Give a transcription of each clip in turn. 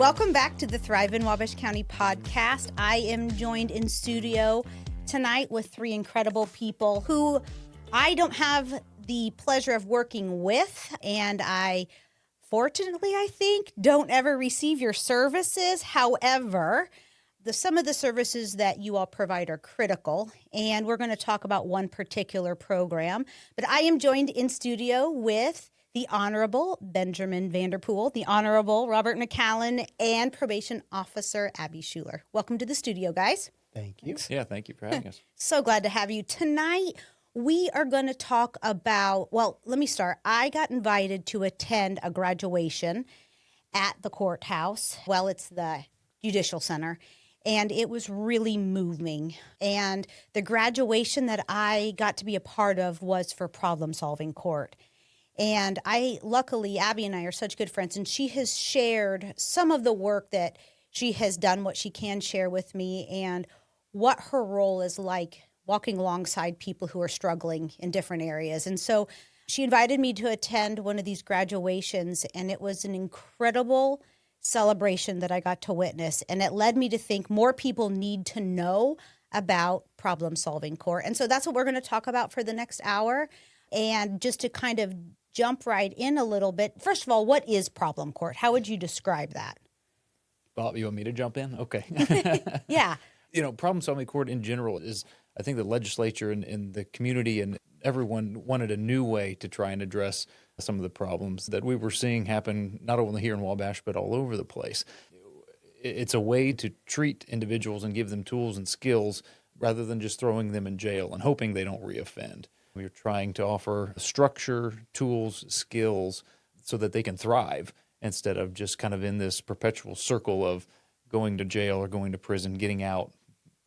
Welcome back to the ThriveIN Wabash County podcast. I am joined in studio tonight with three incredible people who I don't have the pleasure of working with, and fortunately, I think, don't ever receive your services. However, some of the services that you all provide are critical, and we're going to talk about one particular program. But I am joined in studio with the Honorable Benjamin Vanderpool, the Honorable Robert McCallen, and Probation Officer Abby Schuler. Welcome to the studio, guys. Thank you. Yeah, thank you for having us. So glad to have you. Tonight, we are going to talk about, well, let me start. I got invited to attend a graduation at the courthouse. Well, it's the Judicial Center. And it was really moving. And the graduation that I got to be a part of was for Problem Solving Court. And luckily, Abby and I are such good friends, and she has shared some of the work that she has done, what she can share with me, and what her role is like walking alongside people who are struggling in different areas. And so she invited me to attend one of these graduations, and it was an incredible celebration that I got to witness. And it led me to think more people need to know about Problem Solving Court. And so that's what we're going to talk about for the next hour. And just to kind of jump right in a little bit, first of all, what is Problem Court? How would you describe that? Bob, you want me to jump in? Okay. Yeah. Problem Solving Court in general is, I think the legislature and the community and everyone wanted a new way to try and address some of the problems that we were seeing happen not only here in Wabash, but all over the place. It's a way to treat individuals and give them tools and skills rather than just throwing them in jail and hoping they don't reoffend. We're trying to offer structure, tools, skills so that they can thrive instead of just kind of in this perpetual circle of going to jail or going to prison, getting out,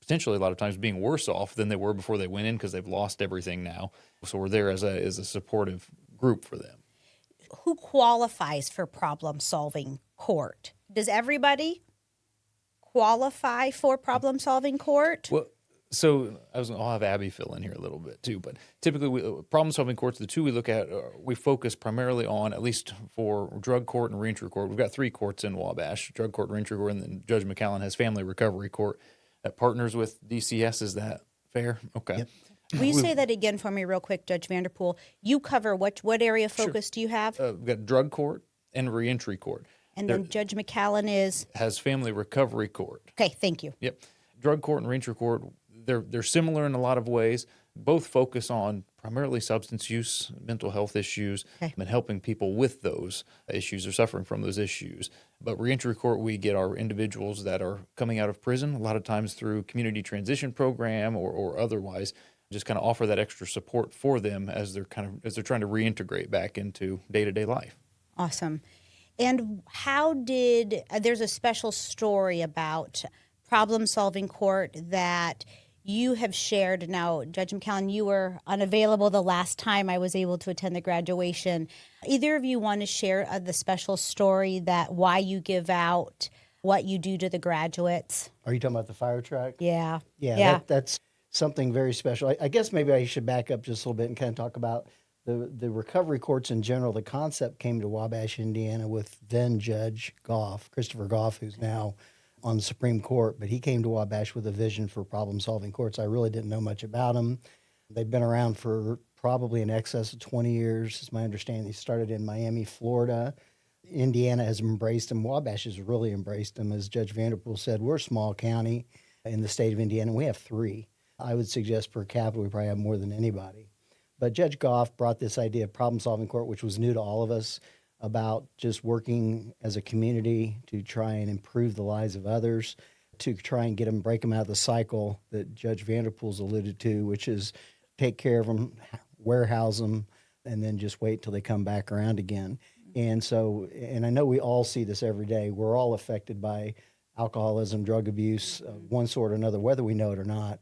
potentially a lot of times being worse off than they were before they went in because they've lost everything now. So we're there as a supportive group for them. Who qualifies for Problem Solving Court? Does everybody qualify for Problem Solving Court? Well, so I'll have Abby fill in here a little bit too, but typically Problem Solving Courts, the two we look at, we focus primarily on, at least for drug court and reentry court. We've got three courts in Wabash, drug court, reentry court, and then Judge McCallen has family recovery court that partners with DCS. Is that fair? Okay. Yep. Will you say that again for me real quick, Judge Vanderpool? You cover what area of focus do you have? We've got drug court and reentry court. And then Judge McCallen has family recovery court. Okay, thank you. Yep. Drug court and reentry court, they're similar in a lot of ways. Both focus on primarily substance use, mental health issues, and helping people with those issues or suffering from those issues. But reentry court, we get our individuals that are coming out of prison, a lot of times through community transition program or otherwise, just kind of offer that extra support for them as they're trying to reintegrate back into day-to-day life. Awesome. And there's a special story about Problem Solving Court that you have shared. Now, Judge McCallen, you were unavailable the last time I was able to attend the graduation. Either of you want to share the special story why you give out what you do to the graduates? Are you talking about the fire truck? Yeah. Yeah. That's something very special. I guess maybe I should back up just a little bit and kind of talk about the recovery courts in general. The concept came to Wabash, Indiana with then Judge Christopher Goff, who's now on the Supreme Court, but he came to Wabash with a vision for problem-solving courts. I really didn't know much about them. They've been around for probably in excess of 20 years, is my understanding. They started in Miami, Florida. Indiana has embraced them. Wabash has really embraced them. As Judge Vanderpool said, we're a small county in the state of Indiana. We have three. I would suggest per capita we probably have more than anybody. But Judge Goff brought this idea of problem-solving court, which was new to all of us, about just working as a community to try and improve the lives of others, to try and break them out of the cycle that Judge Vanderpool's alluded to, which is take care of them, warehouse them, and then just wait till they come back around again. And I know we all see this every day. We're all affected by alcoholism, drug abuse, one sort or another, whether we know it or not.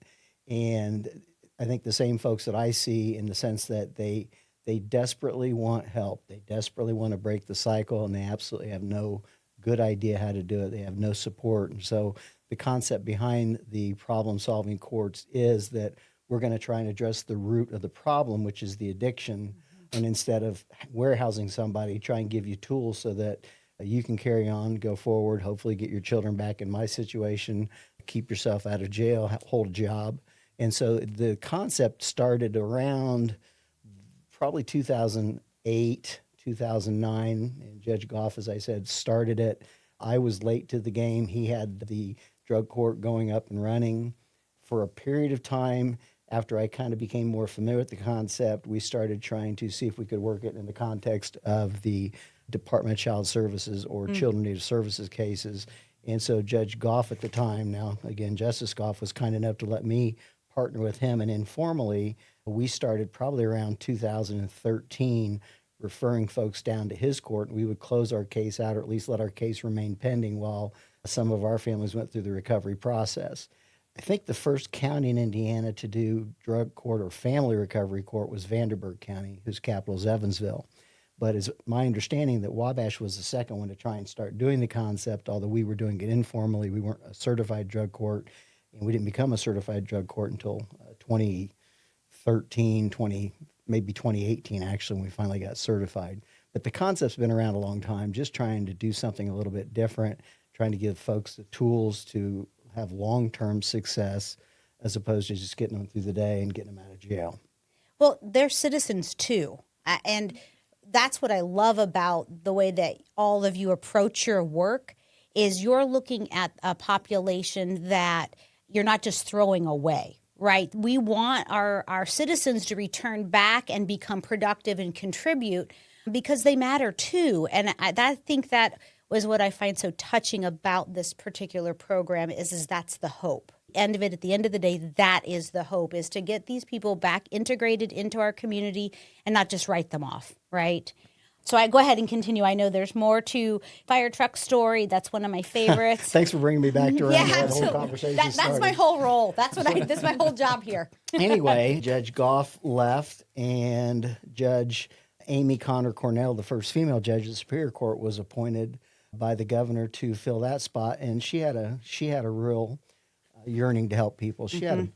And I think the same folks that I see in the sense that they desperately want help. They desperately want to break the cycle, and they absolutely have no good idea how to do it. They have no support. And so the concept behind the problem-solving courts is that we're going to try and address the root of the problem, which is the addiction. And instead of warehousing somebody, try and give you tools so that You can carry on, go forward, hopefully get your children back. In my situation, keep yourself out of jail, hold a job. And so the concept started around probably 2008, 2009. And Judge Goff, as I said, started it. I was late to the game. He had the drug court going up and running for a period of time. After I kind of became more familiar with the concept, we started trying to see if we could work it in the context of the Department of Child Services or Children Needed Services cases. And so Judge Goff at the time, now again, Justice Goff, was kind enough to let me partner with him. And informally, we started probably around 2013 referring folks down to his court. We would close our case out, or at least let our case remain pending while some of our families went through the recovery process. I think the first county in Indiana to do drug court or family recovery court was Vanderburgh County, whose capital is Evansville. But it's my understanding that Wabash was the second one to try and start doing the concept, although we were doing it informally. We weren't a certified drug court, and we didn't become a certified drug court until 2013, maybe 2018, actually, when we finally got certified. But the concept's been around a long time, just trying to do something a little bit different, trying to give folks the tools to have long-term success as opposed to just getting them through the day and getting them out of jail. Well, they're citizens too. And that's what I love about the way that all of you approach your work is you're looking at a population that you're not just throwing away, right? We want our citizens to return back and become productive and contribute because they matter too. And I think that was what I find so touching about this particular program is that's the hope. End of it, at the end of the day, that is the hope, is to get these people back integrated into our community and not just write them off, right? So I go ahead and continue. I know there's more to fire truck story. That's one of my favorites. Thanks for bringing me back to around where the whole absolutely. conversation That's started. my whole role. That's my whole job here. Anyway, Judge Goff left, and Judge Amy Connor Cornell, the first female judge of the Superior Court, was appointed by the governor to fill that spot. And she had a real yearning to help people. She had a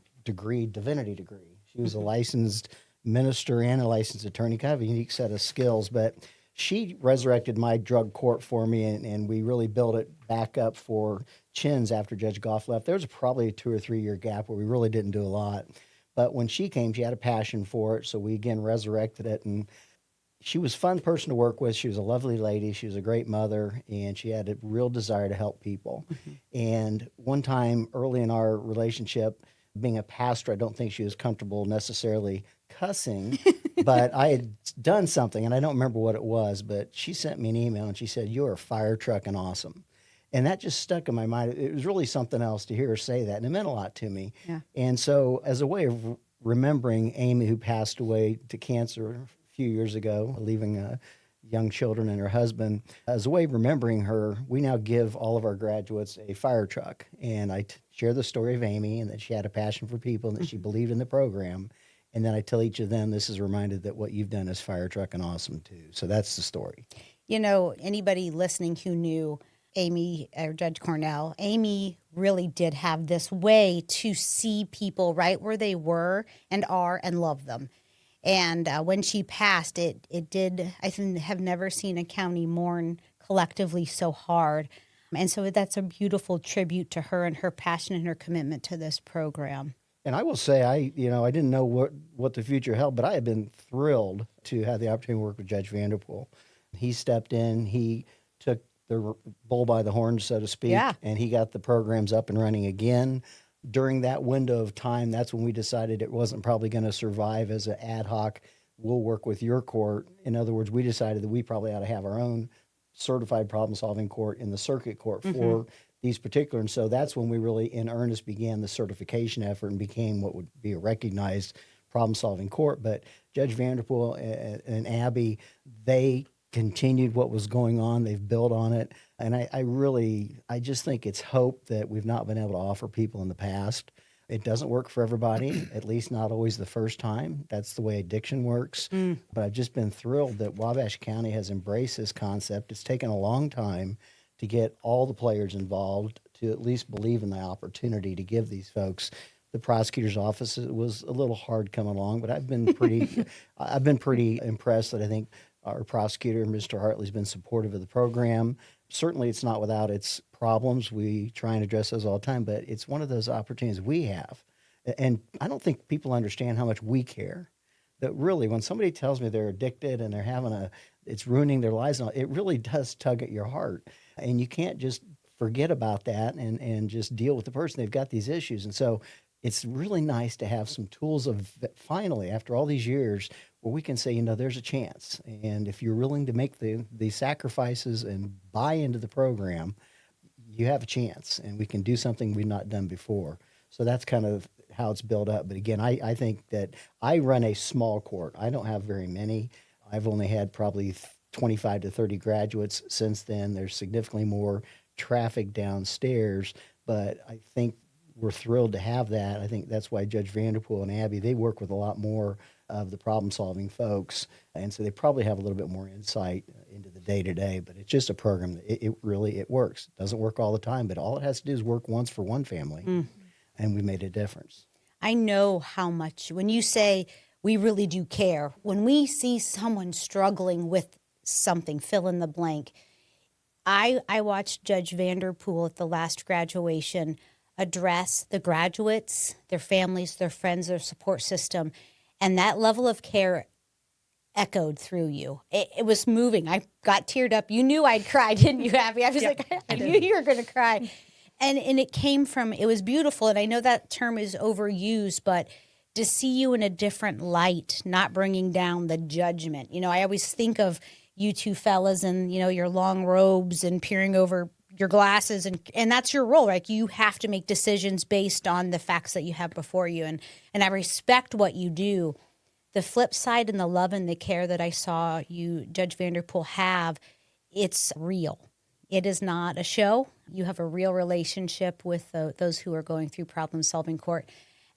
divinity degree. She was a licensed minister and a licensed attorney, kind of a unique set of skills. But she resurrected my drug court for me, and we really built it back up for Chins after Judge Goff left. There was probably a 2 or 3 year gap where we really didn't do a lot. But when she came, she had a passion for it, so we again resurrected it. And she was a fun person to work with. She was a lovely lady. She was a great mother, and she had a real desire to help people. And one time early in our relationship, being a pastor, I don't think she was comfortable necessarily cussing, but I had done something, and I don't remember what it was, but she sent me an email, and she said, "You are fire trucking awesome." And that just stuck in my mind. It was really something else to hear her say that, and it meant a lot to me. Yeah. And so as a way of remembering Amy, who passed away to cancer a few years ago, leaving young children and her husband, as a way of remembering her, we now give all of our graduates a fire truck. And I share the story of Amy and that she had a passion for people and that she believed in the program. And then I tell each of them, this is reminded that what you've done is fire truck and awesome too. So that's the story. You know, anybody listening who knew Amy or Judge Cornell, Amy really did have this way to see people right where they were and are and love them. And when she passed, it did, I think, have never seen a county mourn collectively so hard. And so that's a beautiful tribute to her and her passion and her commitment to this program. And I will say, I didn't know what the future held, but I have been thrilled to have the opportunity to work with Judge Vanderpool. He stepped in, he took the bull by the horns, so to speak, and he got the programs up and running again. During that window of time, that's when we decided it wasn't probably going to survive as an ad hoc, we'll work with your court. In other words, we decided that we probably ought to have our own certified problem-solving court in the circuit court for these particular. And so that's when we really, in earnest, began the certification effort and became what would be a recognized problem-solving court. But Judge Vanderpool and Abby, they continued what was going on. They've built on it. And I just think it's hope that we've not been able to offer people in the past. It doesn't work for everybody, at least not always the first time. That's the way addiction works. But I've just been thrilled that Wabash County has embraced this concept. It's taken a long time to get all the players involved to at least believe in the opportunity to give these folks. The prosecutor's office was a little hard coming along, but I've been pretty impressed that I think Our prosecutor, Mr. Hartley, has been supportive of the program. Certainly, it's not without its problems. We try and address those all the time, but it's one of those opportunities we have. And I don't think people understand how much we care. That really, when somebody tells me they're addicted and it's ruining their lives, it really does tug at your heart. And you can't just forget about that and just deal with the person. They've got these issues. And so it's really nice to have some tools finally, after all these years, where we can say, there's a chance. And if you're willing to make the sacrifices and buy into the program, you have a chance. And we can do something we've not done before. So that's kind of how it's built up. But again, I think that I run a small court. I don't have very many. I've only had probably 25 to 30 graduates since then. There's significantly more traffic downstairs, but I think we're thrilled to have that. I think that's why Judge Vanderpool and Abby, they work with a lot more of the problem-solving folks, and so they probably have a little bit more insight into the day-to-day, but it's just a program that it really works. It doesn't work all the time, but all it has to do is work once for one family, and we made a difference. I know how much, when you say we really do care, when we see someone struggling with something, fill in the blank, I watched Judge Vanderpool at the last graduation address the graduates, their families, their friends, their support system, and that level of care echoed through you. It was moving. I got teared up. You knew I'd cry, didn't you, Abby? I was I knew you were going to cry. And it was beautiful, and I know that term is overused, but to see you in a different light, not bringing down the judgment. I always think of you two fellas and, your long robes and peering over your glasses, and that's your role, right? You have to make decisions based on the facts that you have before you, and I respect what you do. The flip side and the love and the care that I saw you, Judge Vanderpool, have, it's real. It is not a show. You have a real relationship with those who are going through problem-solving court,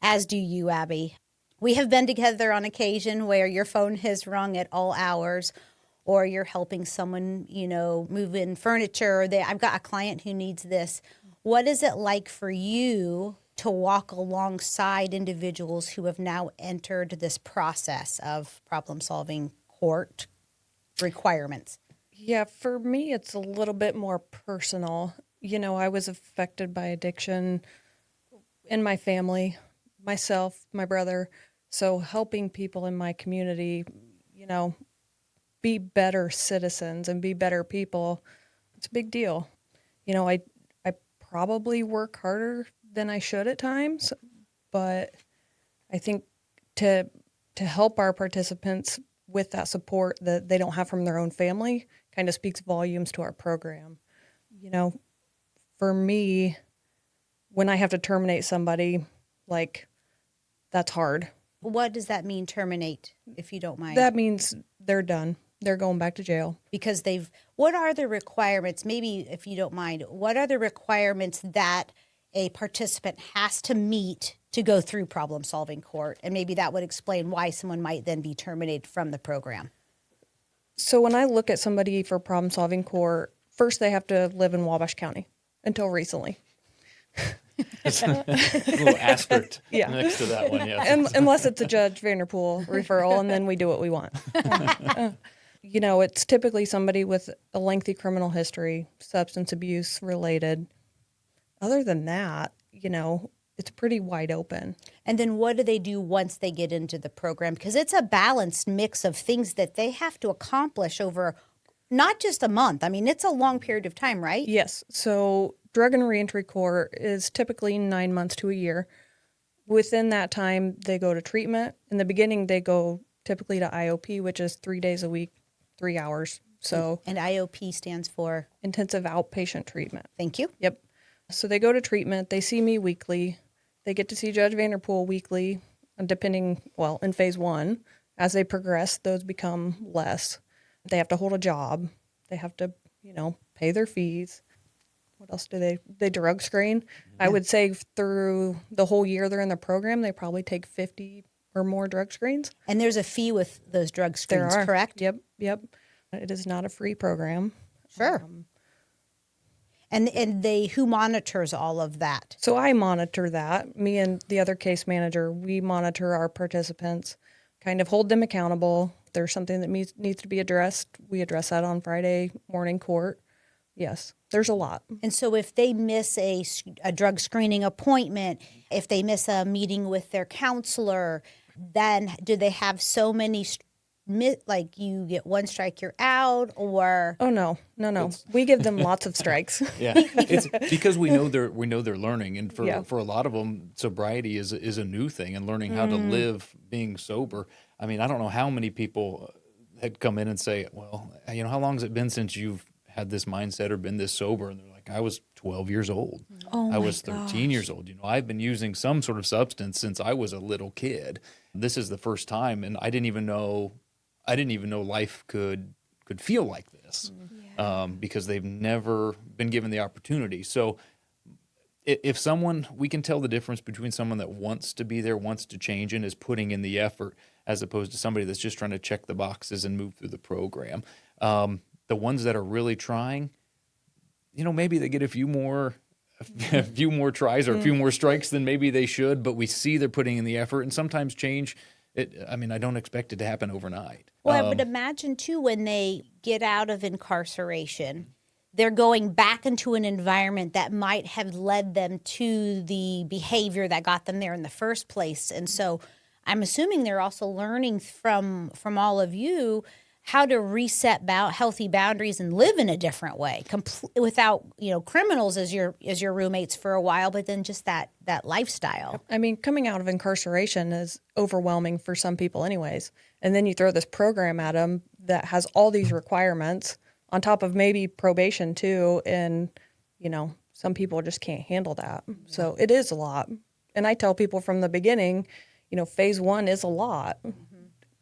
as do you, Abby. We have been together on occasion where your phone has rung at all hours, or you're helping someone, move in furniture, or I've got a client who needs this. What is it like for you to walk alongside individuals who have now entered this process of problem-solving court requirements? Yeah, for me, it's a little bit more personal. I was affected by addiction in my family, myself, my brother. So helping people in my community, be better citizens and be better people, it's a big deal. I probably work harder than I should at times, but I think to help our participants with that support that they don't have from their own family kind of speaks volumes to our program. For me, when I have to terminate somebody, that's hard. What does that mean, terminate, if you don't mind? That means they're done. They're going back to jail. Because what are the requirements, maybe if you don't mind, what are the requirements that a participant has to meet to go through problem-solving court? And maybe that would explain why someone might then be terminated from the program. So when I look at somebody for problem-solving court, first they have to live in Wabash County until recently. A little asterisk Yeah. next to that one, yeah. Unless it's a Judge Vanderpool referral, and then we do what we want. It's typically somebody with a lengthy criminal history, substance abuse related. Other than that, it's pretty wide open. And then what do they do once they get into the program? Because it's a balanced mix of things that they have to accomplish over not just a month. I mean, it's a long period of time, right? Yes. So drug and reentry court is typically 9 months to a year. Within that time, they go to treatment. In the beginning, they go typically to IOP, which is 3 days a week, 3 hours. So, and IOP stands for? Intensive Outpatient Treatment. Thank you. Yep. So they go to treatment. They see me weekly. They get to see Judge Vanderpool weekly, in phase one. As they progress, those become less. They have to hold a job. They have to, pay their fees. What else do they drug screen? Yeah. I would say through the whole year they're in the program, they probably take 50 or more drug screens. And there's a fee with those drug screens, correct? Yep. It is not a free program. Sure. And who monitors all of that? So I monitor that. Me and the other case manager, we monitor our participants, kind of hold them accountable. there's something that needs to be addressed, we address that on Friday morning court. Yes, there's a lot. And so if they miss a drug screening appointment, if they miss a meeting with their counselor, then do they have so many, like you get one strike, you're out, or? Oh, no. We give them lots of strikes. Yeah, it's because we know they're learning, and Yeah. for a lot of them, sobriety is a new thing, and learning how to live being sober. I mean, I don't know how many people had come in and say, "Well, how long has it been since you've had this mindset or been this sober?" And they're like, "I was 12 years old. Oh I my was 13 years old. I've been using some sort of substance since I was a little kid. This is the first time, and I didn't even know life could feel like this." Because they've never been given the opportunity. So if someone, we can tell the difference between someone that wants to be there, wants to change, and is putting in the effort, as opposed to somebody that's just trying to check the boxes and move through the program. The ones that are really trying, maybe they get a few more tries or a few more strikes than maybe they should, but we see they're putting in the effort, and sometimes change. I don't expect it to happen overnight. Well, I would imagine too, when they get out of incarceration, they're going back into an environment that might have led them to the behavior that got them there in the first place. And so I'm assuming they're also learning from all of you how to reset healthy boundaries and live in a different way, without criminals as your roommates for a while, but then just that lifestyle. I mean, coming out of incarceration is overwhelming for some people anyways. And then you throw this program at them that has all these requirements on top of maybe probation too. And, some people just can't handle that. So it is a lot. And I tell people from the beginning, phase one is a lot.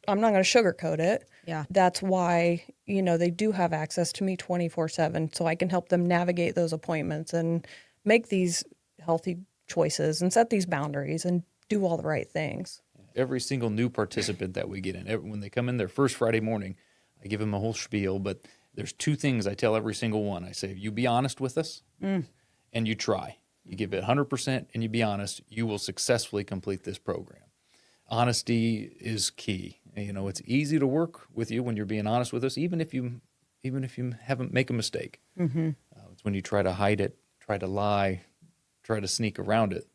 I'm not going to sugarcoat it. Yeah. That's why, they do have access to me 24/7, so I can help them navigate those appointments and make these healthy choices and set these boundaries and do all the right things. Every single new participant that we get in, when they come in their first Friday morning, I give them a whole spiel, but there's two things I tell every single one. I say, you be honest with us, and you try. You give it 100% and you be honest, you will successfully complete this program. Honesty is key. It's easy to work with you when you're being honest with us, even if you haven't make a mistake. It's when you try to hide it, try to lie, try to sneak around it,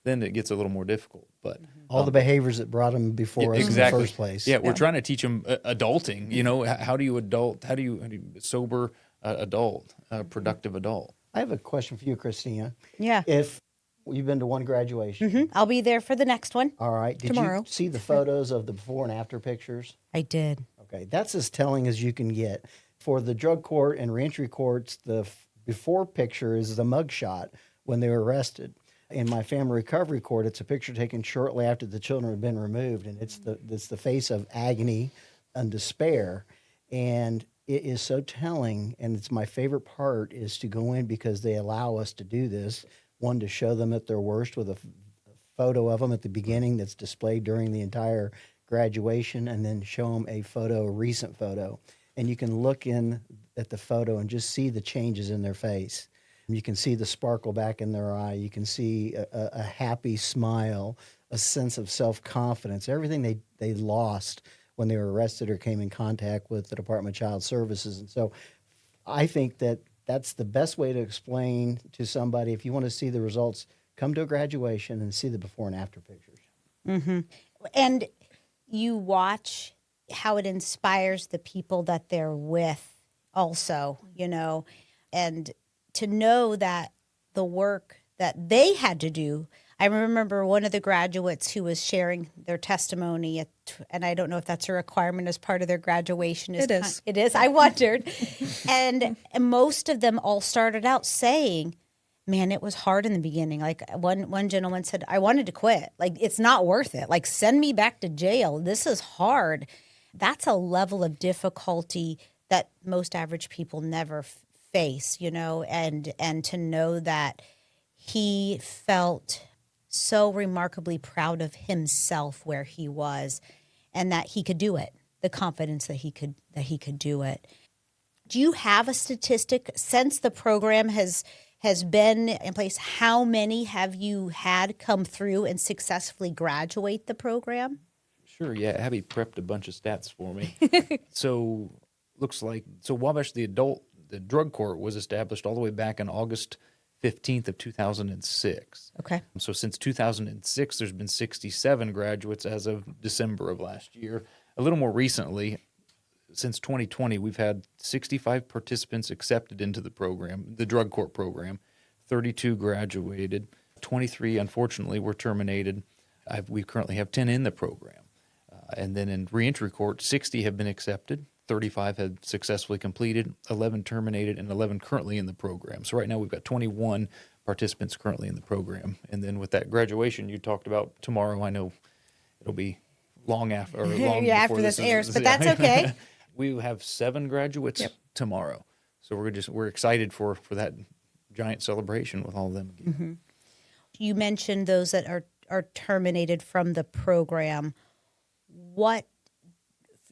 then it gets a little more difficult. But all the behaviors that brought them before us in the first place. Yeah, we're trying to teach them adulting. How do you adult? How do you sober adult, productive adult? I have a question for you, Christina. Yeah. If you've been to one graduation. I'll be there for the next one. All right. Did Tomorrow. you see the photos of the before and after pictures? I did. Okay. That's as telling as you can get. For the drug court and reentry courts, the before picture is the mugshot when they were arrested. In my family recovery court, it's a picture taken shortly after the children have been removed, and it's the face of agony and despair. And it is so telling, and it's my favorite part is to go in because they allow us to do this. One, to show them at their worst with a photo of them at the beginning that's displayed during the entire graduation, and then show them a recent photo. And you can look in at the photo and just see the changes in their face. You can see the sparkle back in their eye. You can see a happy smile, a sense of self-confidence, everything they lost when they were arrested or came in contact with the Department of Child Services. And so I think that that's the best way to explain to somebody, if you want to see the results, come to a graduation and see the before and after pictures. Mm-hmm. And you watch how it inspires the people that they're with also, and to know that the work that they had to do. I remember one of the graduates who was sharing their testimony, and I don't know if that's a requirement as part of their graduation. It is. It is. I wondered. and most of them all started out saying, man, it was hard in the beginning. Like one gentleman said, I wanted to quit. Like, it's not worth it. Like, send me back to jail. This is hard. That's a level of difficulty that most average people never face, and to know that he felt so remarkably proud of himself where he was, and that he could do it, the confidence that he could do it. Do you have a statistic since the program has been in place? How many have you had come through and successfully graduate the program? Sure, yeah. Abby prepped a bunch of stats for me. So Wabash, the drug court was established all the way back on August 15th of 2006. Okay. So since 2006, there's been 67 graduates as of December of last year. A little more recently, since 2020, we've had 65 participants accepted into the program, the drug court program. 32 graduated. 23, unfortunately, were terminated. We currently have 10 in the program. And then in reentry court, 60 have been accepted. 35 have successfully completed, 11 terminated, and 11 currently in the program. So right now we've got 21 participants currently in the program. And then with that graduation you talked about tomorrow, I know it'll be long after, or long Yeah, before after this airs, but that's okay. We have 7 graduates tomorrow. So we're excited for that giant celebration with all of them again. Mm-hmm. You mentioned those that are terminated from the program. What,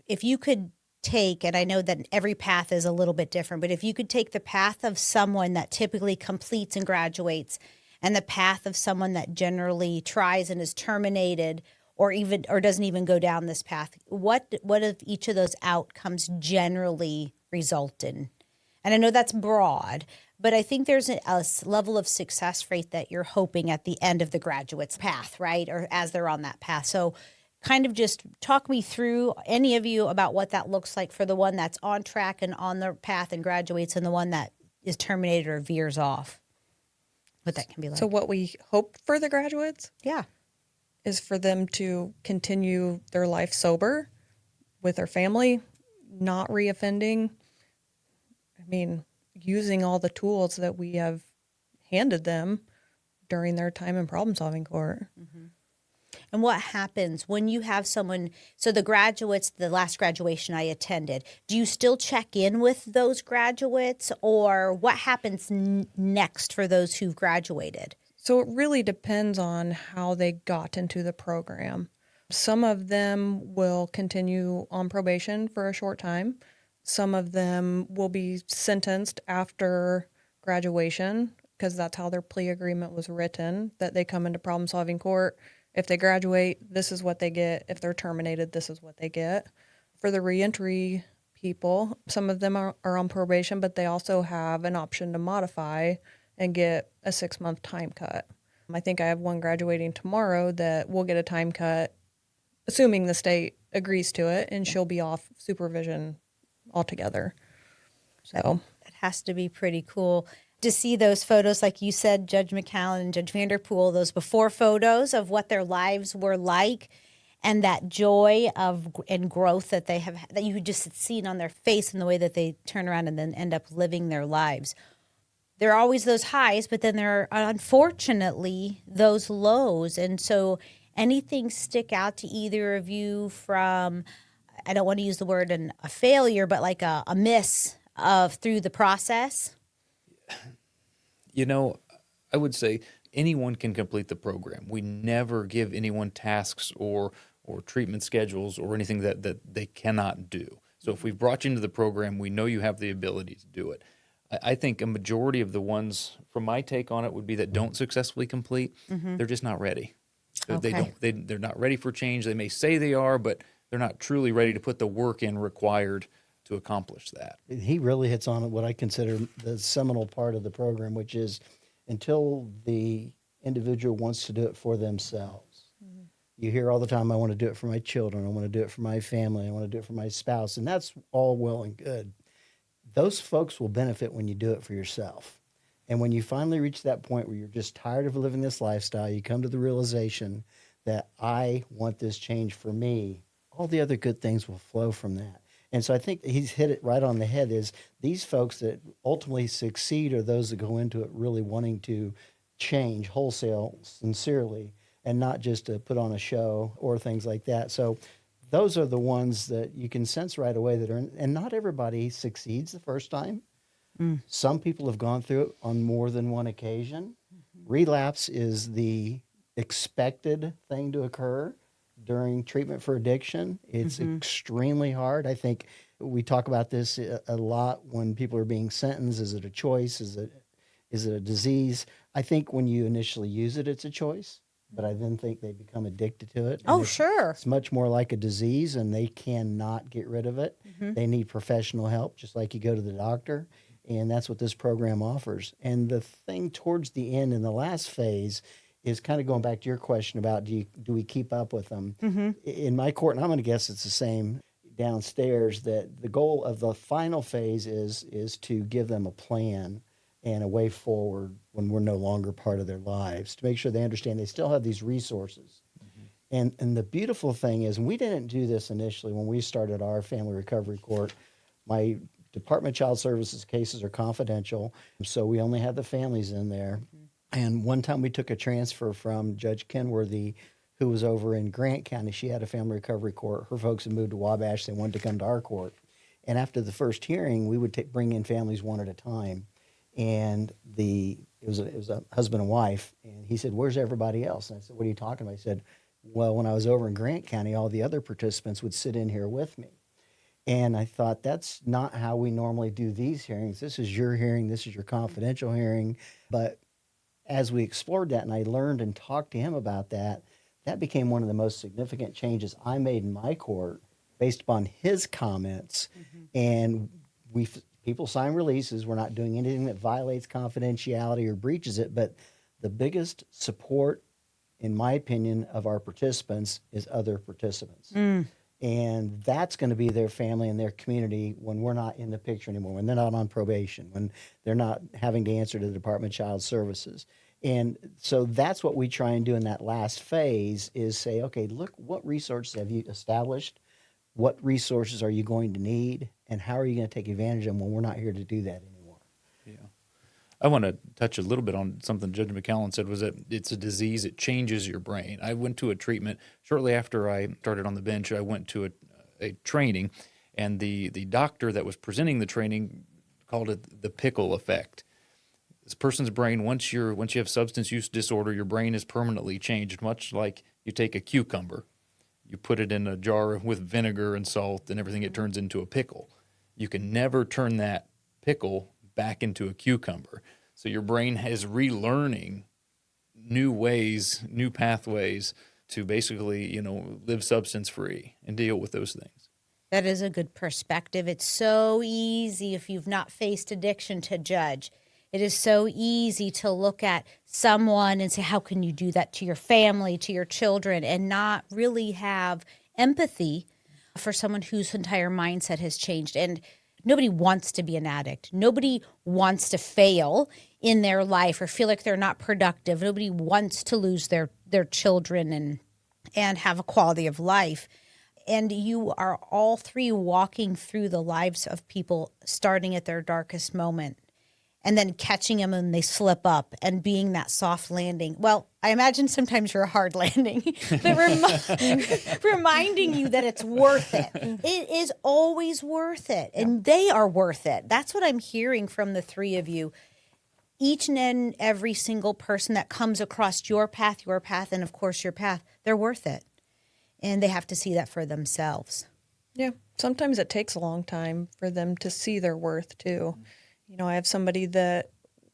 if you could take, and I know that every path is a little bit different, but if you could take the path of someone that typically completes and graduates and the path of someone that generally tries and is terminated or doesn't even go down this path, what of each of those outcomes generally result in? And I know that's broad, but I think there's a level of success rate that you're hoping at the end of the graduate's path, right? Or as they're on that path. So kind of just talk me through, any of you, about what that looks like for the one that's on track and on the path and graduates, and the one that is terminated or veers off. What that can be like. So what we hope for the graduates Yeah. is for them to continue their life sober with their family, not reoffending. I mean, using all the tools that we have handed them during their time in problem-solving court. Mm-hmm. And what happens when you have someone, so the graduates, the last graduation I attended, do you still check in with those graduates, or what happens next for those who've graduated? So it really depends on how they got into the program. Some of them will continue on probation for a short time. Some of them will be sentenced after graduation because that's how their plea agreement was written, that they come into problem-solving court. If they graduate, this is what they get. If they're terminated, this is what they get. For the reentry people, some of them are on probation, but they also have an option to modify and get a 6-month time cut. I think I have one graduating tomorrow that will get a time cut, assuming the state agrees to it, and she'll be off supervision altogether. So it has to be pretty cool to see those photos, like you said, Judge McCallen and Judge Vanderpool, those before photos of what their lives were like, and that joy and growth that they have, that you just seen on their face and the way that they turn around and then end up living their lives. There are always those highs, but then there are, unfortunately, those lows. And so anything stick out to either of you from, I don't want to use the word a failure, but like a miss through the process? You know, I would say anyone can complete the program. We never give anyone tasks or treatment schedules or anything that they cannot do. So if we've brought you into the program, we know you have the ability to do it. I think a majority of the ones, from my take on it, would be that don't successfully complete. They're just not ready. Okay. They're not ready for change. They may say they are, but they're not truly ready to put the work in required to accomplish that. He really hits on what I consider the seminal part of the program, which is until the individual wants to do it for themselves. Mm-hmm. You hear all the time, I want to do it for my children, I want to do it for my family, I want to do it for my spouse, and that's all well and good. Those folks will benefit when you do it for yourself. And when you finally reach that point where you're just tired of living this lifestyle, you come to the realization that I want this change for me, all the other good things will flow from that. And so I think he's hit it right on the head, is these folks that ultimately succeed are those that go into it really wanting to change wholesale, sincerely, and not just to put on a show or things like that. So those are the ones that you can sense right away that are, and not everybody succeeds the first time. Some people have gone through it on more than one occasion. Mm-hmm. Relapse is the expected thing to occur during treatment for addiction. It's extremely hard. I think we talk about this a lot when people are being sentenced. Is it a choice? Is it a disease? I think when you initially use it, it's a choice. but I then think they become addicted to it. And Oh, sure. It's much more like a disease, and they cannot get rid of it. They need professional help, just like you go to the doctor, and that's what this program offers. And the thing towards the end in the last phase is kind of going back to your question about do we keep up with them? In my court, and I'm going to guess it's the same downstairs, that the goal of the final phase is to give them a plan and a way forward when we're no longer part of their lives, to make sure they understand they still have these resources. And the beautiful thing is, and we didn't do this initially when we started our family recovery court, my Department of Child Services cases are confidential, so we only had the families in there. And one time we took a transfer from Judge Kenworthy, who was over in Grant County. She had a family recovery court. Her folks had moved to Wabash. They wanted to come to our court. And after the first hearing, we would bring in families one at a time. And it was a husband and wife. And he said, "Where's everybody else?" And I said, "What are you talking about?" He said, "Well, when I was over in Grant County, all the other participants would sit in here with me." And I thought, that's not how we normally do these hearings. This is your hearing. This is your confidential hearing. But as we explored that and I learned and talked to him about that, that became one of the most significant changes I made in my court based upon his comments. And people sign releases. We're not doing anything that violates confidentiality or breaches it. But the biggest support, in my opinion, of our participants is other participants. And that's going to be their family and their community when we're not in the picture anymore, when they're not on probation, when they're not having to answer to the Department of Child Services. And so that's what we try and do in that last phase, is say, okay, look, what resources have you established? What resources are you going to need? And how are you going to take advantage of them when we're not here to do that anymore? Yeah. I want to touch a little bit on something Judge McCallen said, was that it's a disease. It changes your brain. I went to a treatment shortly after I started on the bench. I went to a training, and the doctor that was presenting the training called it the pickle effect. This person's brain, once you have substance use disorder, your brain is permanently changed, much like you take a cucumber. You put it in a jar with vinegar and salt and everything, it turns into a pickle. You can never turn that pickle back into a cucumber. So your brain is relearning new ways, new pathways to basically, live substance free and deal with those things. That is a good perspective. It's so easy, if you've not faced addiction, to judge. It is so easy to look at someone and say, how can you do that to your family, to your children, and not really have empathy for someone whose entire mindset has changed. And nobody wants to be an addict. Nobody wants to fail in their life or feel like they're not productive. Nobody wants to lose their children and have a quality of life. And you are all three walking through the lives of people, starting at their darkest moment and then catching them when they slip up and being that soft landing. Well, I imagine sometimes you're a hard landing, but reminding you that it's worth it. It is always worth it, and they are worth it. That's what I'm hearing from the three of you. Each and every single person that comes across your path, and of course your path, they're worth it. And they have to see that for themselves. Yeah. Sometimes it takes a long time for them to see their worth too. I have somebody that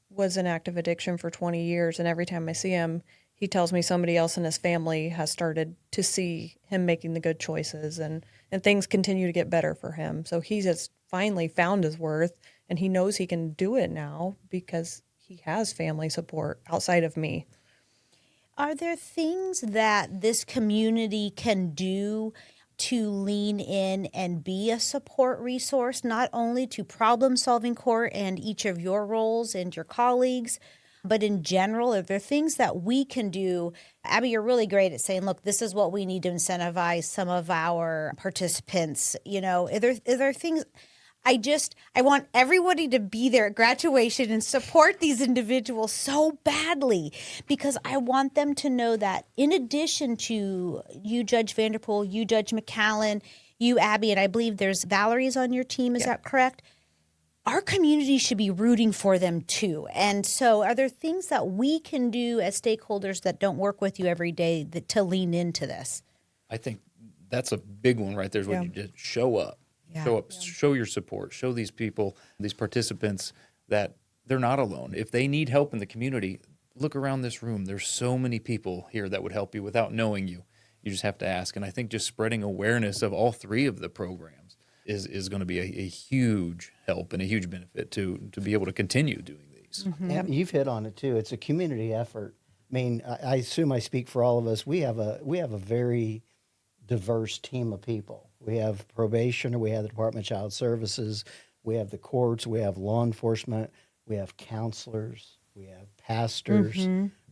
was in active addiction for 20 years, and every time I see him, he tells me somebody else in his family has started to see him making the good choices, and things continue to get better for him. So he has finally found his worth, and he knows he can do it now because he has family support outside of me. Are there things that this community can do to lean in and be a support resource, not only to problem-solving court and each of your roles and your colleagues, but in general? Are there things that we can do? Abby, you're really great at saying, look, this is what we need to incentivize some of our participants. Are there things? I want everybody to be there at graduation and support these individuals so badly, because I want them to know that in addition to you, Judge Vanderpool, you, Judge McCallen, you, Abby, and I believe there's Valerie's on your team. Is that correct? Our community should be rooting for them too. And so are there things that we can do as stakeholders that don't work with you every day to lean into this? I think that's a big one right there, is when you just show up. Show up, show your support, show these people, these participants, that they're not alone. If they need help in the community, look around this room. There's so many people here that would help you without knowing you. You just have to ask. And I think just spreading awareness of all three of the programs is going to be a huge help and a huge benefit to be able to continue doing these. Yeah, you've hit on it too. It's a community effort. I mean, I assume I speak for all of us. We have a very diverse team of people. We have probation, we have the Department of Child Services, we have the courts, we have law enforcement, we have counselors, we have pastors.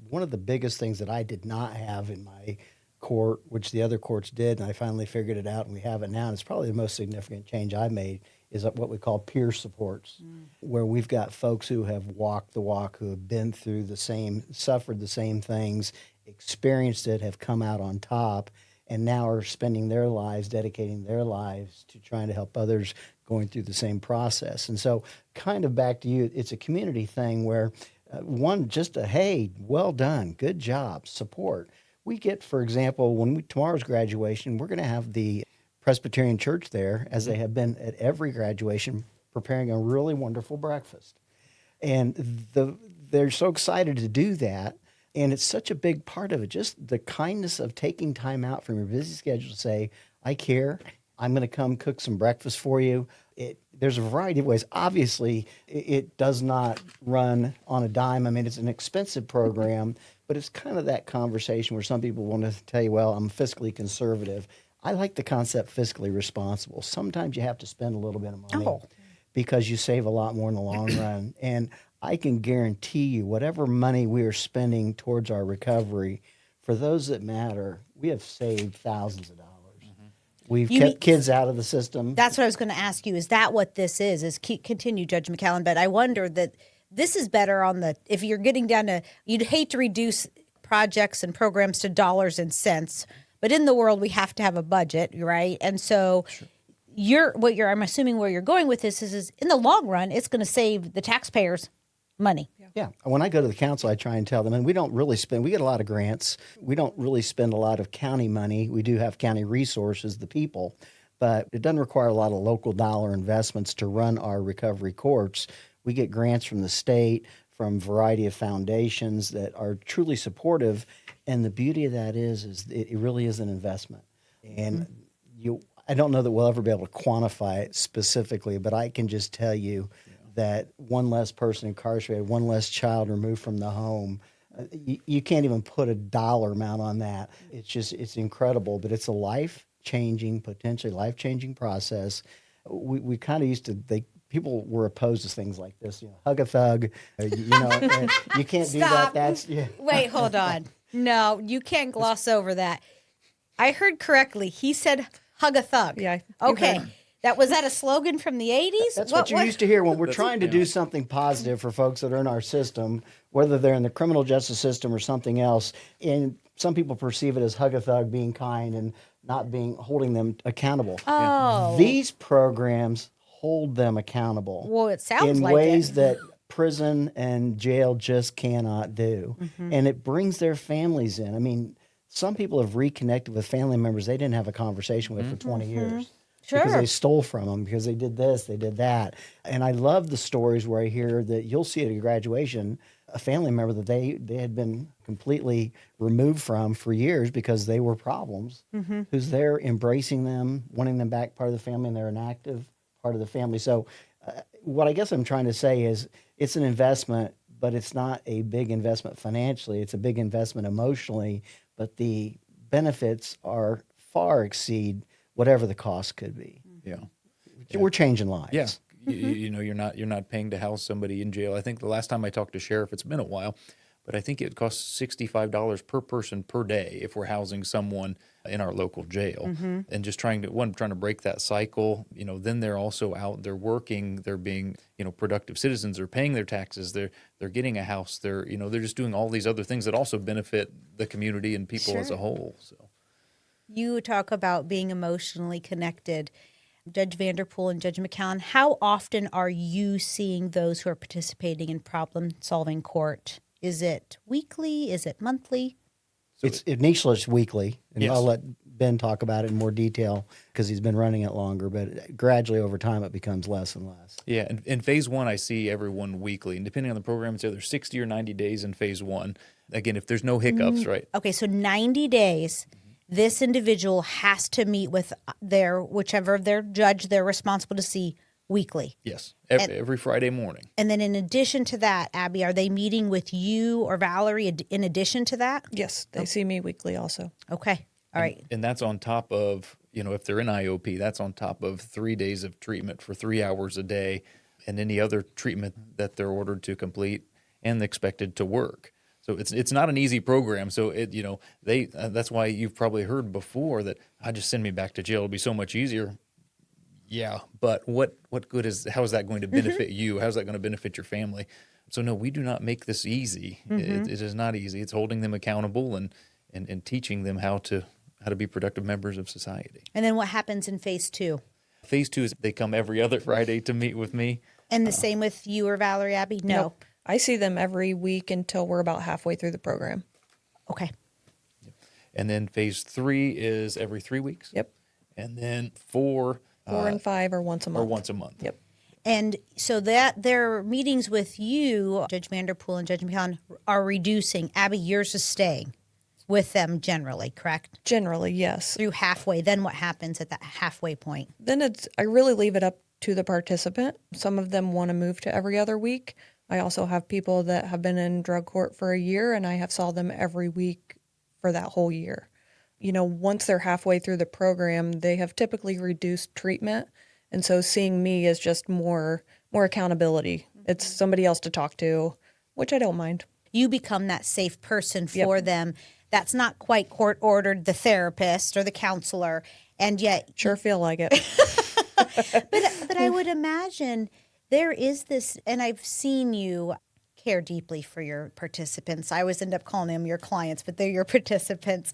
One of the biggest things that I did not have in my court, which the other courts did, and I finally figured it out, and we have it now, and it's probably the most significant change I made, is what we call peer supports, where we've got folks who have walked the walk, who have been through the same, suffered the same things, experienced it, have come out on top, and now are spending their lives, dedicating their lives to trying to help others going through the same process. And so kind of back to you, it's a community thing where one, just a, hey, well done, good job, support. We get, for example, tomorrow's graduation, we're going to have the Presbyterian Church there, as they have been at every graduation, preparing a really wonderful breakfast. And they're so excited to do that. And it's such a big part of it, just the kindness of taking time out from your busy schedule to say, I care, I'm going to come cook some breakfast for you. There's a variety of ways. Obviously, it does not run on a dime. I mean, it's an expensive program, but it's kind of that conversation where some people want to tell you, well, I'm fiscally conservative. I like the concept fiscally responsible. Sometimes you have to spend a little bit of money because you save a lot more in the long run. And I can guarantee you, whatever money we are spending towards our recovery, for those that matter, we have saved thousands of dollars. We've kept kids out of the system. That's what I was going to ask you. Is that what this is continue, Judge McCallen, but I wonder that this is better if you're getting down to, you'd hate to reduce projects and programs to dollars and cents, but in the world, we have to have a budget, right? And so I'm assuming where you're going with this is in the long run, it's going to save the taxpayers money. Yeah. When I go to the council, I try and tell them, and we don't really we get a lot of grants. We don't really spend a lot of county money. We do have county resources, the people, but it doesn't require a lot of local dollar investments to run our recovery courts. We get grants from the state, from a variety of foundations that are truly supportive. And the beauty of that is it really is an investment. And I don't know that we'll ever be able to quantify it specifically, but I can just tell you that one less person incarcerated, one less child removed from the home, you can't even put a dollar amount on that. It's incredible, but it's a potentially life-changing process. We kind of used to people were opposed to things like this, hug a thug, you can't do that. Wait, hold on. No, you can't gloss over that. I heard correctly. He said hug a thug. Yeah. Okay. Was that a slogan from the 80s? That's what you used to hear when we're trying to do something positive for folks that are in our system, whether they're in the criminal justice system or something else. And some people perceive it as hug a thug, being kind and not holding them accountable. Oh. These programs hold them accountable. Well, it sounds in like ways it. that prison and jail just cannot do. And it brings their families in. I mean, some people have reconnected with family members they didn't have a conversation with for 20 years. Sure. Because they stole from them, because they did this, they did that. And I love the stories where I hear that you'll see at a graduation a family member that they had been completely removed from for years because they were problems, who's there embracing them, wanting them back part of the family, and they're an active part of the family. So what I guess I'm trying to say is it's an investment, but it's not a big investment financially. It's a big investment emotionally, but the benefits far exceed whatever the cost could be. Yeah. We're changing lives. Yeah. You're not paying to house somebody in jail. I think the last time I talked to sheriff, it's been a while, but I think it costs $65 per person per day if we're housing someone in our local jail. And just trying to break that cycle. Then they're also out, they're working, they're being, productive citizens, they're paying their taxes, they're getting a house, they're just doing all these other things that also benefit the community and people as a whole. So You talk about being emotionally connected. Judge Vanderpool and Judge McCallen, how often are you seeing those who are participating in problem-solving court? Is it weekly? Is it monthly? It's initially it's weekly, and Yes. I'll let Ben talk about it in more detail because he's been running it longer, but gradually over time it becomes less and less. Yeah, in phase one, I see everyone weekly, and depending on the program, it's either 60 or 90 days in phase one. Again, if there's no hiccups, right? Okay, so 90 days, this individual has to meet with whichever their judge they're responsible to see weekly. Yes, every Friday morning. And then in addition to that, Abby, are they meeting with you or Valerie in addition to that? Yes, they see me weekly also. Okay, all right. And that's on top of, if they're in IOP, that's on top of 3 days of treatment for 3 hours a day and any other treatment that they're ordered to complete and expected to work. So it's not an easy program. So that's why you've probably heard before that just send me back to jail. It'll be so much easier. Yeah, but what good how is that going to benefit you? How's that going to benefit your family? So no, we do not make this easy. It is not easy. It's holding them accountable and teaching them how to be productive members of society. And then what happens in phase two? Phase two is they come every other Friday to meet with me. And the same with you or Valerie, Abby? No. Nope. I see them every week until we're about halfway through the program. Okay. And then phase three is every 3 weeks. Yep. And then 4 and 5 are once a month. or once a month. Yep. And so that their meetings with you, Judge Vanderpool and Judge McCallen, are reducing. Abby, yours is staying with them generally, correct? Generally, yes. Through halfway. Then what happens at that halfway point? Then I really leave it up to the participant. Some of them want to move to every other week. I also have people that have been in drug court for a year, and I have saw them every week for that whole year. Once they're halfway through the program, they have typically reduced treatment. And so seeing me is just more accountability. It's somebody else to talk to, which I don't mind. You become that safe person for them. That's not quite court ordered, the therapist or the counselor. And yet, Sure feel like it. but I would imagine there is this, and I've seen you care deeply for your participants. I always end up calling them your clients, but they're your participants.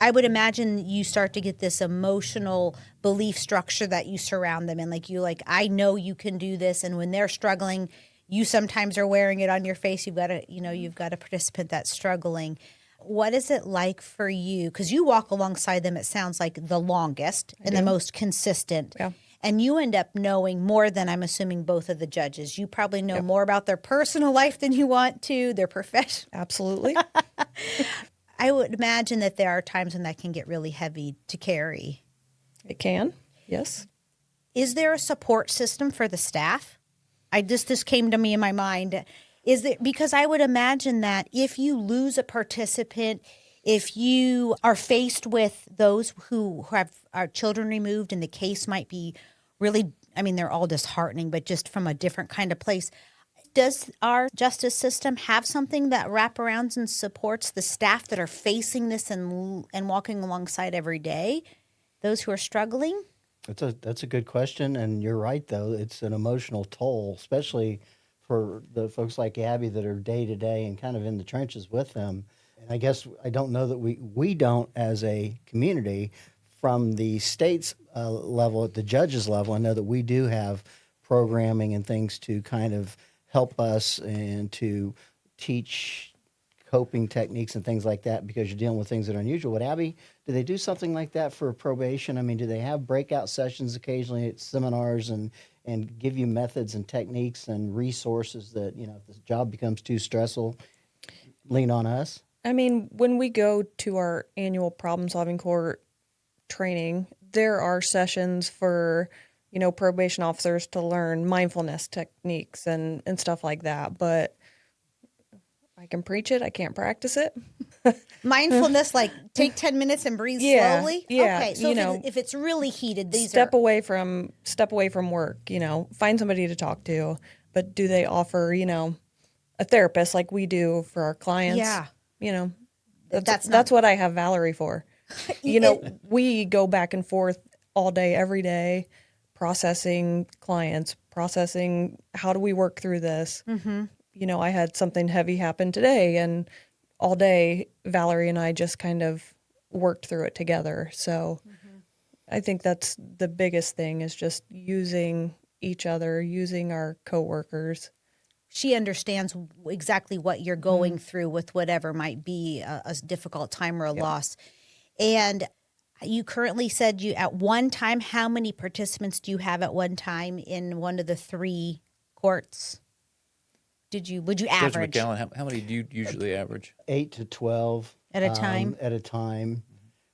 I would imagine you start to get this emotional belief structure that you surround them in. I know you can do this. And when they're struggling, you sometimes are wearing it on your face. You've got a participant that's struggling. What is it like for you? Because you walk alongside them, it sounds like the longest and the most consistent. Yeah. And you end up knowing more than, I'm assuming, both of the judges. You probably know more about their personal life than you want to, their profession. Absolutely. I would imagine that there are times when that can get really heavy to carry. It can, yes. Is there a support system for the staff? This came to me in my mind. Because I would imagine that if you lose a participant, if you are faced with those who have our children removed and the case might be really, they're all disheartening, but just from a different kind of place. Does our justice system have something that wraparounds and supports the staff that are facing this and walking alongside every day, those who are struggling? That's a good question, and you're right, though. It's an emotional toll, especially for the folks like Abby that are day-to-day and kind of in the trenches with them. And I guess I don't know that we don't, as a community, from the state's level, at the judge's level, I know that we do have programming and things to kind of help us and to teach coping techniques and things like that because you're dealing with things that are unusual. But Abby, do they do something like that for probation? Do they have breakout sessions occasionally at seminars and give you methods and techniques and resources that, if the job becomes too stressful, lean on us? When we go to our annual problem-solving court training, there are sessions for probation officers to learn mindfulness techniques and stuff like that. But I can preach it. I can't practice it. Mindfulness, like take 10 minutes and breathe slowly? Yeah. Okay, so if it's really heated, step away from work, find somebody to talk to. But do they offer, a therapist like we do for our clients? Yeah. That's what I have Valerie for. We go back and forth all day, every day, processing clients, processing how do we work through this. Mm-hmm. I had something heavy happen today, and all day Valerie and I just kind of worked through it together. So I think that's the biggest thing is just using each other, using our coworkers. She understands exactly what you're going through with whatever might be a difficult time or a loss. And You currently said you at one time, how many participants do you have at one time in one of the 3 courts? Would you Judge average McCallen, how many do you usually average? 8 to 12 at a time? At a time.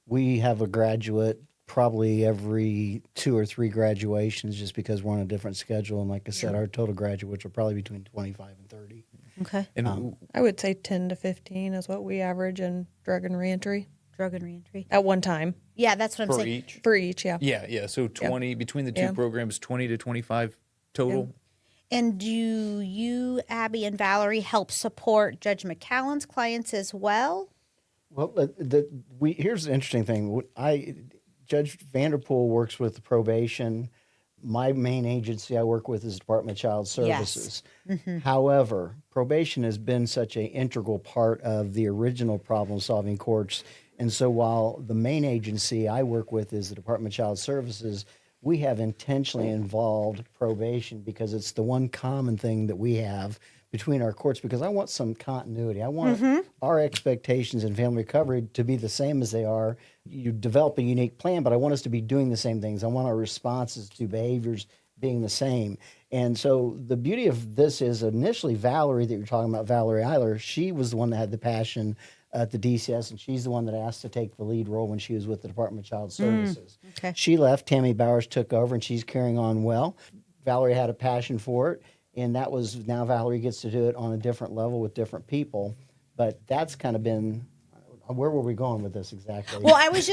We have a graduate probably every 2 or 3 graduations just because we're on a different schedule. And like I said, our total graduates are probably between 25 and 30. Okay. And I would say 10 to 15 is what we average in drug and reentry Drug and reentry. at one time Yeah, that's what I'm for saying. each? for each. Yeah. Yeah. So 20 between the two Yeah. programs, 20 to 25 total. And do you, Abby and Valerie, help support Judge McCallen's clients as well? Well, here's the interesting thing. Judge Vanderpool works with the probation. My main agency I work with is Department of Child Services. However, probation has been such an integral part of the original problem-solving courts. And so while the main agency I work with is the Department of Child Services, we have intentionally involved probation because it's the one common thing that we have between our courts, because I want some continuity. I want our expectations in family recovery to be the same as they are. You develop a unique plan, but I want us to be doing the same things. I want our responses to behaviors being the same. And so the beauty of this is initially Valerie that you're talking about, Valerie Eiler, she was the one that had the passion at the DCS, and she's the one that asked to take the lead role when she was with the Department of Child Services. Okay. She left, Tammy Bowers took over, and she's carrying on well. Valerie had a passion for it, and that was, now Valerie gets to do it on a different level with different people. But that's kind of been, where were we going with this exactly? Well, I was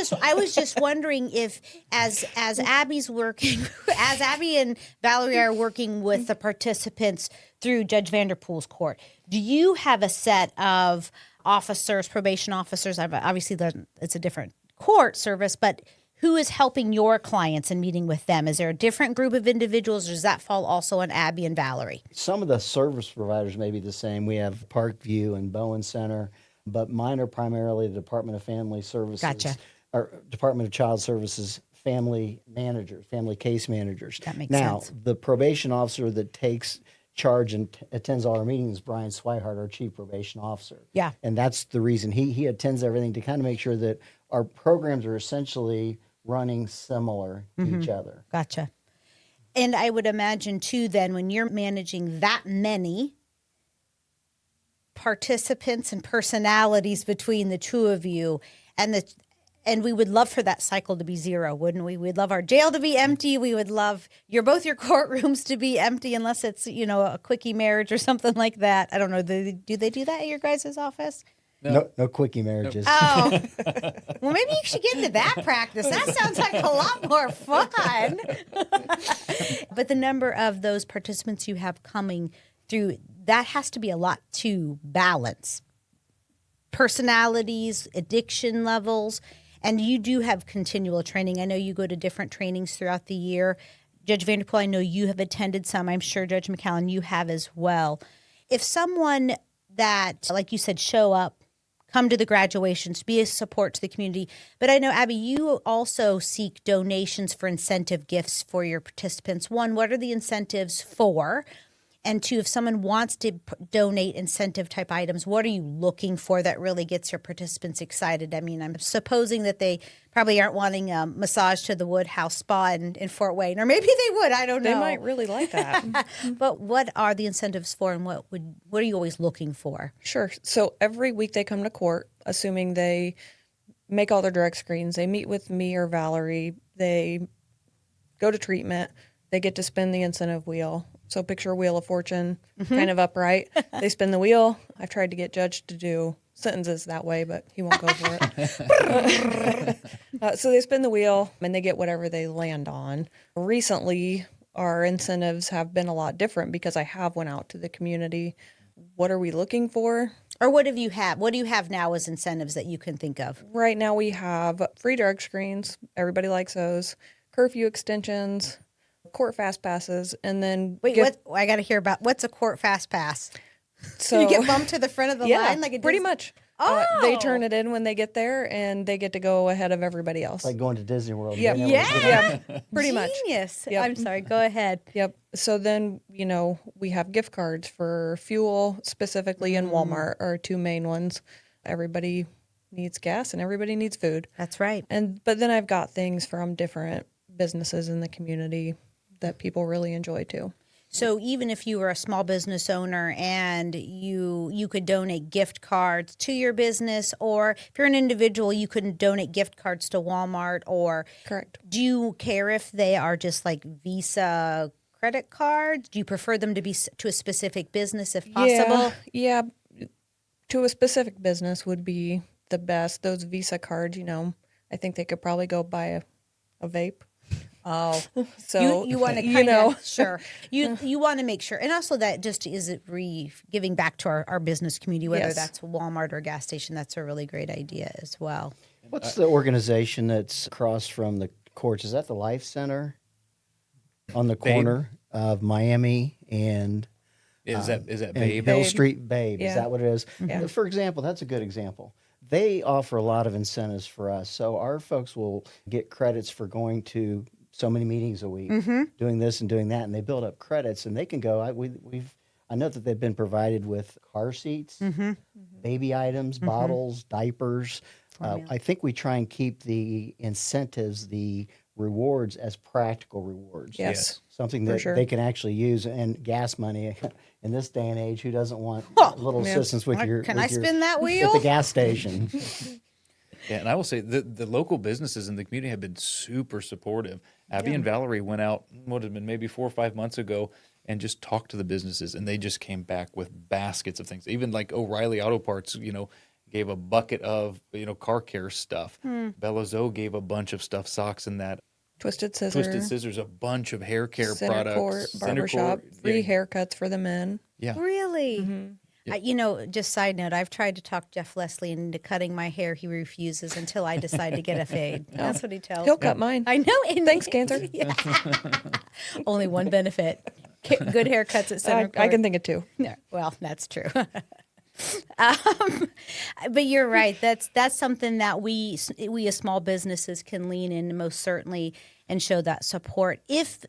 just wondering if, as Abby's working, as Abby and Valerie are working with the participants through Judge Vanderpool's court, do you have a set of officers, probation officers? Obviously, it's a different court service, but who is helping your clients and meeting with them? Is there a different group of individuals, or does that fall also on Abby and Valerie? Some of the service providers may be the same. We have Parkview and Bowen Center, but mine are primarily the Department of Family Services. Gotcha. Or Department of Child Services family managers, family case managers. That makes now, sense. the probation officer that takes charge and attends all our meetings, Brian Swihart, our chief probation officer. Yeah. And that's the reason he attends everything to kind of make sure that our programs are essentially running similar to each other. Gotcha. And I would imagine, too, then, when you're managing that many participants and personalities between the two of you, and we would love for that cycle to be zero, wouldn't we? We'd love our jail to be empty. We would love both your courtrooms to be empty, unless it's, a quickie marriage or something like that. I don't know. Do they do that at your guys' office? No quickie marriages. Oh, well, maybe you should get into that practice. That sounds like a lot more fun. But the number of those participants you have coming through, that has to be a lot to balance. Personalities, addiction levels, and you do have continual training. I know you go to different trainings throughout the year. Judge Vanderpool, I know you have attended some. I'm sure, Judge McCallen, you have as well. If someone that, like you said, show up, come to the graduations, be a support to the community. But I know, Abby, you also seek donations for incentive gifts for your participants. One, what are the incentives for? And two, if someone wants to donate incentive type items, what are you looking for that really gets your participants excited? I mean, I'm supposing that they probably aren't wanting a massage to the Woodhouse Spa in Fort Wayne, or maybe they would. I don't know. They might really like that. But what are the incentives for, and what are you always looking for? Sure. So every week they come to court, assuming they make all their drug screens, they meet with me or Valerie, they go to treatment, they get to spin the incentive wheel. So picture a wheel of fortune, kind of upright. They spin the wheel. I've tried to get Judge to do sentences that way, but he won't go for it. So they spin the wheel and they get whatever they land on. Recently, our incentives have been a lot different because I have went out to the community. What are we looking for? Or what have you had? What do you have now as incentives that you can think of? Right now we have free drug screens. Everybody likes those. Curfew extensions, court fast passes, and then Wait, what? I got to hear about what's a court fast pass? So You get bumped to the front of the yeah, line like it pretty does- much. Oh, They turn it in when they get there, and they get to go ahead of everybody else. Like going to Disney World. Yep. Being able to get Yeah. Yeah, pretty much. Genius. Yep. I'm sorry. Go ahead. Yep. So then, we have gift cards for fuel, specifically in Walmart, are two main ones. Everybody needs gas and everybody needs food. That's right. But then I've got things from different businesses in the community that people really enjoy too. So even if you were a small business owner and you could donate gift cards to your business, or if you're an individual, you could donate gift cards to Walmart, or Correct. do you care if they are just like Visa credit cards? Do you prefer them to be to a specific business if possible? Yeah. To a specific business would be the best. Those Visa cards, I think they could probably go buy a vape. Oh, So you want to kind of sure you want to make sure, and also that just is it giving back to our business community, whether Yes. that's Walmart or gas station. That's a really great idea as well. What's the organization that's across from the courts? Is that the Life Center on the corner of Miami and Is that and Babe? Hill Babe. Street Babe? Yeah. Is that what it is? Yeah. For example, that's a good example. They offer a lot of incentives for us. So our folks will get credits for going to so many meetings a week, doing this and doing that, and they build up credits, and they can go. I know that they've been provided with car seats, baby items, bottles, diapers. I think we try and keep the incentives, the rewards, as practical rewards. Yes. Something For that sure. they can actually use. And gas money in this day and age, who doesn't want Oh, a little yeah. assistance with your? Can with I your- spin that at wheel? the gas station? Yeah, and I will say the local businesses in the community have been super supportive. Abby and Valerie went out, what had been maybe 4 or 5 months ago, and just talked to the businesses, and they just came back with baskets of things. Even like O'Reilly Auto Parts, gave a bucket of car care stuff. Bella Zoe gave a bunch of stuff, socks and that. Twisted Scissor, Twisted Scissors, a bunch of hair care Center products. Court, Center Barbershop, Court, free yeah, haircuts for the men. Yeah. Really? Just side note, I've tried to talk Jeff Leslie into cutting my hair. He refuses until I decide to get a fade. That's what he tells He'll me. cut mine. I know. And Thanks, Cancer. Yeah. Only one benefit. Good haircuts at Center I can think of two. No, well, that's true. But you're right. That's something that we as small businesses can lean in most certainly and show that support. If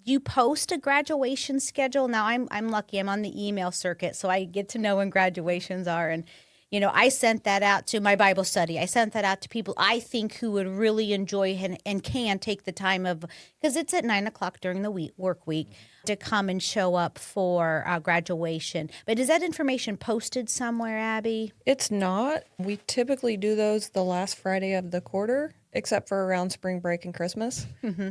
you post a graduation schedule, now I'm lucky. I'm on the email circuit, so I get to know when graduations are. And I sent that out to my Bible study. I sent that out to people I think who would really enjoy and can take the time because it's at 9:00 during the work week to come and show up for graduation. But is that information posted somewhere, Abby? It's not. We typically do those the last Friday of the quarter, except for around spring break and Christmas.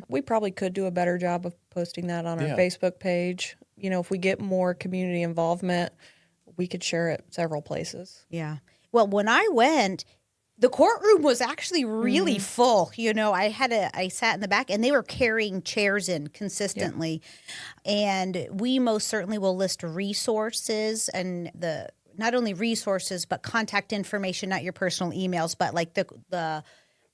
We probably could do a better job of posting that on our Yeah. Facebook page. If we get more community involvement, we could share it several places. Yeah. Well, when I went, the courtroom was actually really full. I sat in the back and they were carrying chairs in consistently. And we most certainly will list resources and not only resources, but contact information, not your personal emails, but like the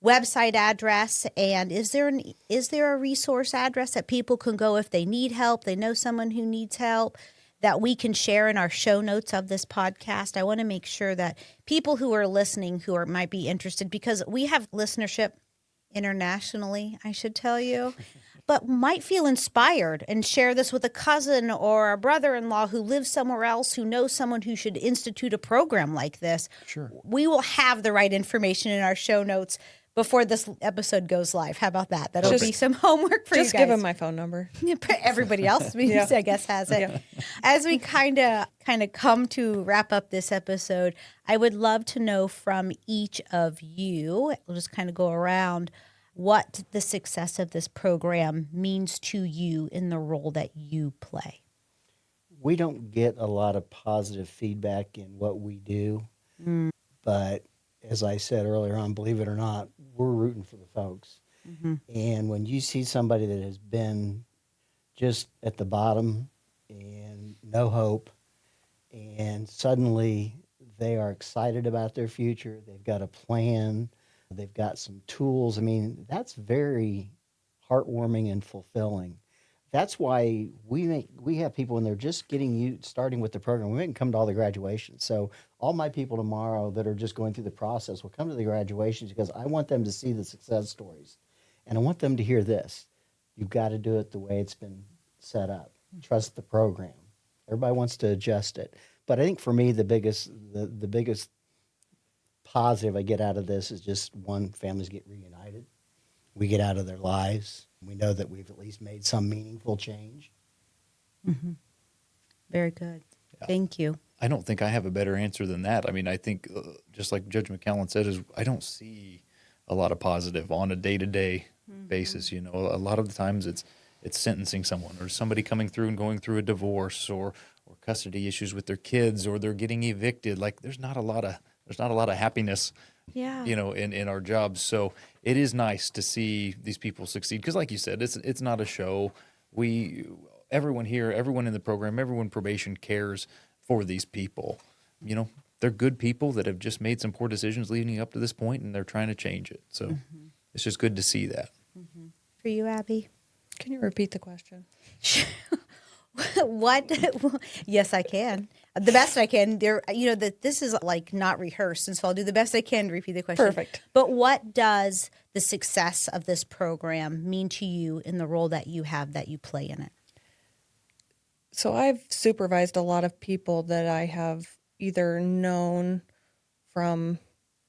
website address. And is there a resource address that people can go if they need help, they know someone who needs help, that we can share in our show notes of this podcast? I want to make sure that people who are listening might be interested, because we have listenership internationally, I should tell you, but might feel inspired and share this with a cousin or a brother-in-law who lives somewhere else, who knows someone who should institute a program like this. Sure. We will have the right information in our show notes before this episode goes live. How about that? That'll be some homework for you guys. Just give him my phone number. Everybody else, I guess, has it. Yeah. As we kind of come to wrap up this episode, I would love to know from each of you, we'll just kind of go around, what the success of this program means to you in the role that you play. We don't get a lot of positive feedback in what we do, but as I said earlier on, believe it or not, we're rooting for the folks. And when you see somebody that has been just at the bottom and no hope, and suddenly they are excited about their future, they've got a plan, they've got some tools. I mean, that's very heartwarming and fulfilling. That's why we have people when they're just starting with the program. We make them come to all the graduations. So all my people tomorrow that are just going through the process will come to the graduations because I want them to see the success stories. And I want them to hear this. You've got to do it the way it's been set up. Trust the program. Everybody wants to adjust it. But I think for me, the biggest positive I get out of this is just, one, families get reunited. We get out of their lives. We know that we've at least made some meaningful change. Very good. Thank you. I don't think I have a better answer than that. I mean, I think just like Judge McCallen said, is I don't see a lot of positive on a day-to-day basis. You know, a lot of the times it's sentencing someone, or somebody coming through and going through a divorce, or custody issues with their kids, or they're getting evicted. Like there's not a lot of happiness, you know, in our jobs. So it is nice to see these people succeed, because like you said, it's not a show. Everyone here, everyone in the program, everyone probation cares for these people. You know, they're good people that have just made some poor decisions leading up to this point, and they're trying to change it. So it's just good to see that. For you, Abby? Can you repeat the question? What? Yes, I can. The best I can. There, you know, that this is like not rehearsed, and so I'll do the best I can to repeat the question. Perfect. But what does the success of this program mean to you in the role that you have, that you play in it? So I've supervised a lot of people that I have either known from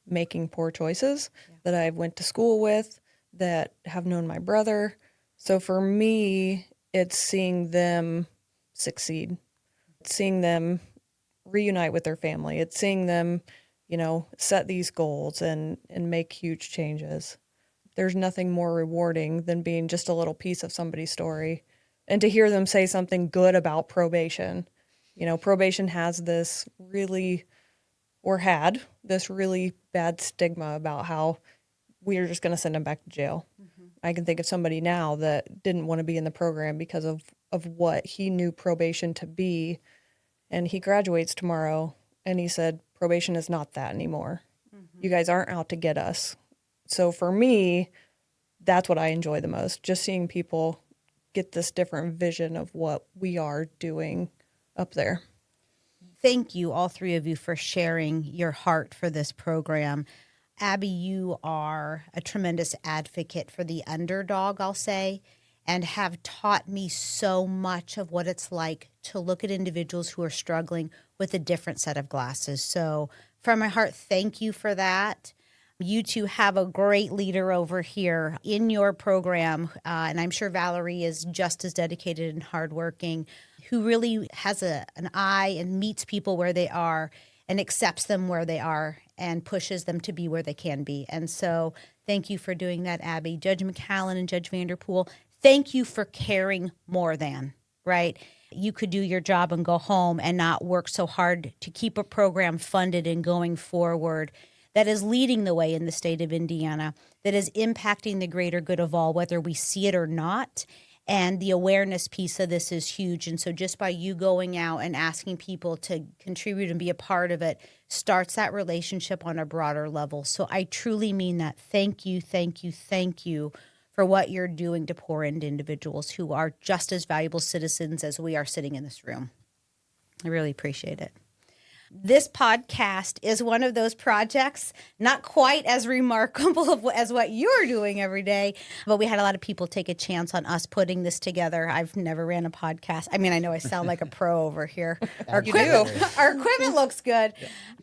making poor choices, that I went to school with, that have known my brother. So for me, it's seeing them succeed, seeing them reunite with their family. It's seeing them, you know, set these goals and make huge changes. There's nothing more rewarding than being just a little piece of somebody's story, and to hear them say something good about probation. You know, probation has this really, or had this really bad stigma about how we are just going to send them back to jail. I can think of somebody now that didn't want to be in the program because of what he knew probation to be. And he graduates tomorrow, and he said, probation is not that anymore. You guys aren't out to get us. So for me, that's what I enjoy the most, just seeing people get this different vision of what we are doing up there. Thank you, all three of you, for sharing your heart for this program. Abby, you are a tremendous advocate for the underdog, I'll say, and have taught me so much of what it's like to look at individuals who are struggling with a different set of glasses. So from my heart, thank you for that. You two have a great leader over here in your program, and I'm sure Valerie is just as dedicated and hardworking, who really has an eye and meets people where they are and accepts them where they are and pushes them to be where they can be. And so thank you for doing that, Abby. Judge McCallen and Judge Vanderpool, thank you for caring more than, right? You could do your job and go home and not work so hard to keep a program funded and going forward that is leading the way in the state of Indiana, that is impacting the greater good of all, whether we see it or not. And the awareness piece of this is huge. And so just by you going out and asking people to contribute and be a part of it starts that relationship on a broader level. So I truly mean that. Thank you, thank you, thank you for what you're doing to pour into individuals who are just as valuable citizens as we are sitting in this room. I really appreciate it. This podcast is one of those projects, not quite as remarkable as what you're doing every day, but we had a lot of people take a chance on us putting this together. I've never ran a podcast. I mean, I know I sound like a pro over here. Our equipment looks good,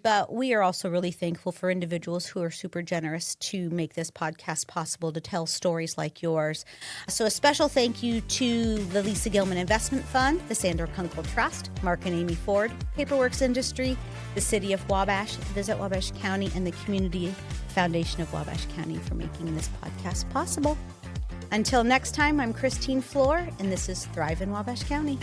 but we are also really thankful for individuals who are super generous to make this podcast possible, to tell stories like yours. So a special thank you to the Lisa Gilman Investment Fund, the Sandra Kunkel Trust, Mark and Amy Ford, Paperworks Industry, the City of Wabash, Visit Wabash County, and the Community Foundation of Wabash County for making this podcast possible. Until next time, I'm Christine Floor, and this is Thrive in Wabash County.